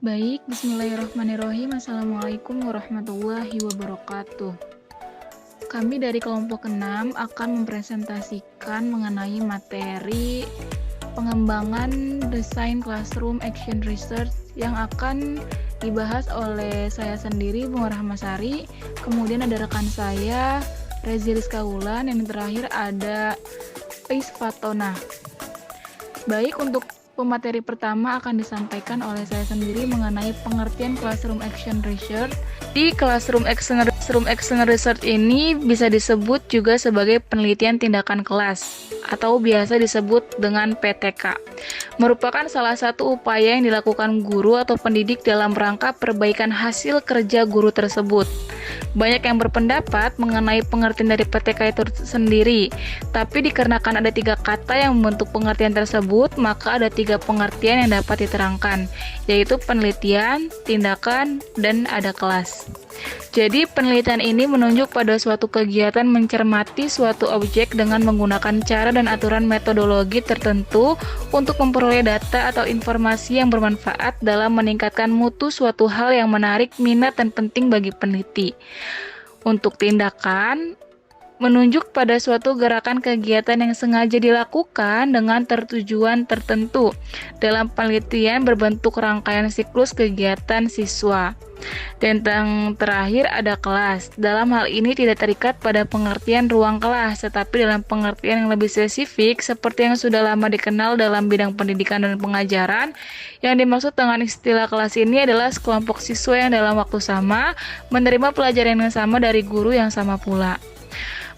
Baik, bismillahirrahmanirrahim. Assalamualaikum warahmatullahi wabarakatuh. Kami dari kelompok 6 akan mempresentasikan mengenai materi pengembangan desain classroom action research yang akan dibahas oleh saya sendiri, Bunga Rahmasari, kemudian ada rekan saya, Rezi Rizka Wulan, yang terakhir ada Ais Fatona. Baik, untuk pemateri pertama akan disampaikan oleh saya sendiri mengenai pengertian Classroom Action Research. Di Classroom Action Research ini bisa disebut juga sebagai penelitian tindakan kelas atau biasa disebut dengan PTK. Merupakan salah satu upaya yang dilakukan guru atau pendidik dalam rangka perbaikan hasil kerja guru tersebut. Banyak yang berpendapat mengenai pengertian dari PTK itu sendiri, tapi dikarenakan ada 3 kata yang membentuk pengertian tersebut, maka ada 3 pengertian yang dapat diterangkan, yaitu penelitian, tindakan, dan ada kelas. Jadi penelitian ini menunjuk pada suatu kegiatan mencermati suatu objek dengan menggunakan cara dan aturan metodologi tertentu untuk memperoleh data atau informasi yang bermanfaat dalam meningkatkan mutu suatu hal yang menarik minat dan penting bagi peneliti. Untuk tindakan, menunjuk pada suatu gerakan kegiatan yang sengaja dilakukan dengan tujuan tertentu. Dalam penelitian berbentuk rangkaian siklus kegiatan siswa. Dan yang terakhir ada kelas. Dalam hal ini tidak terikat pada pengertian ruang kelas, tetapi dalam pengertian yang lebih spesifik seperti yang sudah lama dikenal dalam bidang pendidikan dan pengajaran. Yang dimaksud dengan istilah kelas ini adalah sekelompok siswa yang dalam waktu sama menerima pelajaran yang sama dari guru yang sama pula.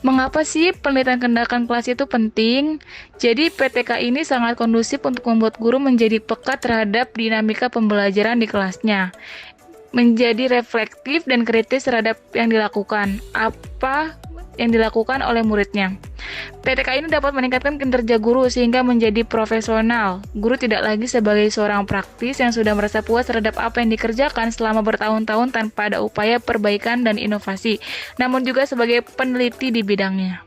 Mengapa sih penelitian tindakan kelas itu penting? Jadi PTK ini sangat kondusif untuk membuat guru menjadi peka terhadap dinamika pembelajaran di kelasnya. Menjadi reflektif dan kritis terhadap yang dilakukan, apa yang dilakukan oleh muridnya. PTK ini dapat meningkatkan kinerja guru sehingga menjadi profesional. Guru tidak lagi sebagai seorang praktis yang sudah merasa puas terhadap apa yang dikerjakan selama bertahun-tahun tanpa ada upaya perbaikan dan inovasi, namun juga sebagai peneliti di bidangnya.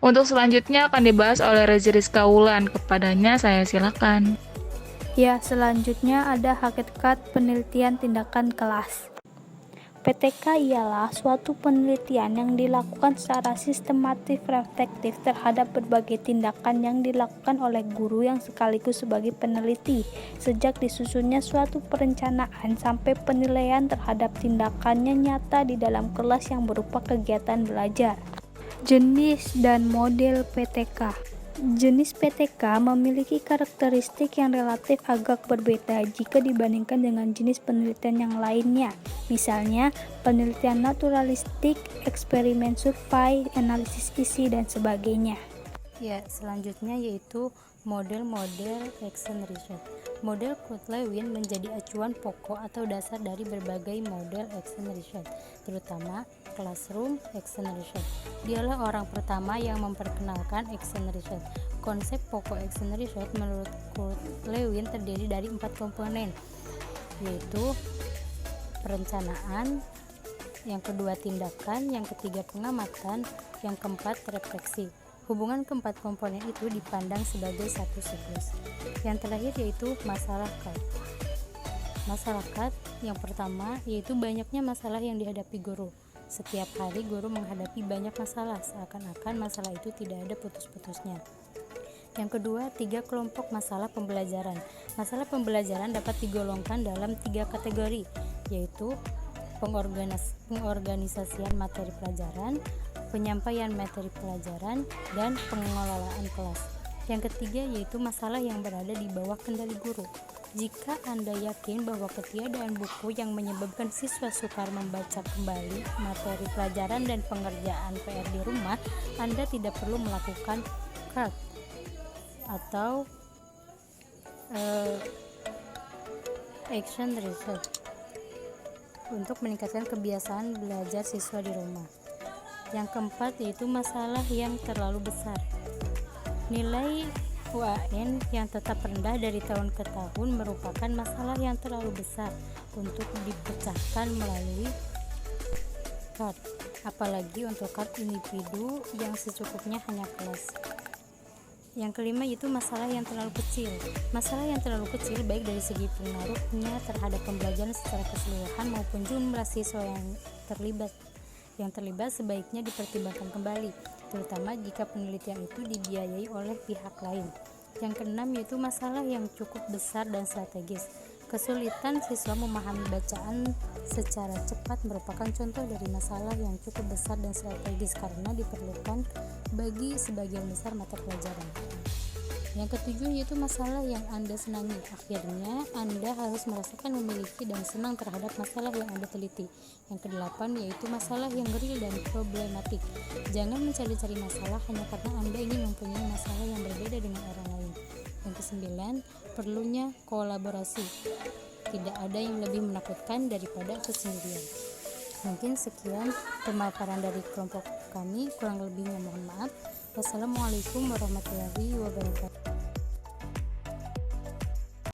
Untuk selanjutnya akan dibahas oleh Rezi Rizka Wulan. Kepadanya saya silakan. Ya, selanjutnya ada hakikat penelitian tindakan kelas. PTK ialah suatu penelitian yang dilakukan secara sistematif reflektif terhadap berbagai tindakan yang dilakukan oleh guru yang sekaligus sebagai peneliti, sejak disusunnya suatu perencanaan sampai penilaian terhadap tindakannya nyata di dalam kelas yang berupa kegiatan belajar. Jenis dan model PTK. Jenis PTK memiliki karakteristik yang relatif agak berbeda jika dibandingkan dengan jenis penelitian yang lainnya. Misalnya, penelitian naturalistik, eksperimen survei, analisis isi, dan sebagainya. Ya, selanjutnya yaitu model-model action research. Model Kurt-Lewin menjadi acuan pokok atau dasar dari berbagai model action research, terutama classroom action research. Dialah orang pertama yang memperkenalkan action research. Konsep pokok action research menurut Kurt-Lewin terdiri dari 4 komponen, yaitu perencanaan, yang kedua tindakan, yang ketiga pengamatan, yang keempat refleksi. Hubungan keempat komponen itu dipandang sebagai satu siklus. Yang terakhir yaitu masyarakat. Masyarakat yang pertama yaitu banyaknya masalah yang dihadapi guru. Setiap hari guru menghadapi banyak masalah, seakan-akan masalah itu tidak ada putus-putusnya. Yang kedua, 3 kelompok masalah pembelajaran. Masalah pembelajaran dapat digolongkan dalam 3 kategori, yaitu pengorganisasian materi pelajaran, penyampaian materi pelajaran, dan pengelolaan kelas. Yang ketiga yaitu masalah yang berada di bawah kendali guru. Jika Anda yakin bahwa ketiadaan buku yang menyebabkan siswa sukar membaca kembali materi pelajaran dan pengerjaan PR di rumah, Anda tidak perlu melakukan CART atau action research untuk meningkatkan kebiasaan belajar siswa di rumah. Yang keempat yaitu masalah yang terlalu besar. Nilai UAN yang tetap rendah dari tahun ke tahun merupakan masalah yang terlalu besar untuk dipecahkan melalui CART, apalagi untuk CART individu yang secukupnya hanya kelas. Yang kelima yaitu masalah yang terlalu kecil. Masalah yang terlalu kecil baik dari segi pengaruhnya terhadap pembelajaran secara keseluruhan maupun jumlah siswa yang terlibat sebaiknya dipertimbangkan kembali, terutama jika penelitian itu dibiayai oleh pihak lain. Yang keenam yaitu masalah yang cukup besar dan strategis. Kesulitan siswa memahami bacaan secara cepat merupakan contoh dari masalah yang cukup besar dan strategis karena diperlukan bagi sebagian besar mata pelajaran. Yang ketujuh yaitu masalah yang Anda senangi. Akhirnya Anda harus merasakan memiliki dan senang terhadap masalah yang Anda teliti. Yang kedelapan yaitu masalah yang real dan problematik. Jangan mencari-cari masalah hanya karena Anda ingin mempunyai masalah yang berbeda dengan orang lain. Yang kesembilan, perlunya kolaborasi. Tidak ada yang lebih menakutkan daripada kesendirian. Mungkin sekian pemaparan dari kelompok kami, kurang lebihnya mohon maaf. Wassalamualaikum warahmatullahi wabarakatuh.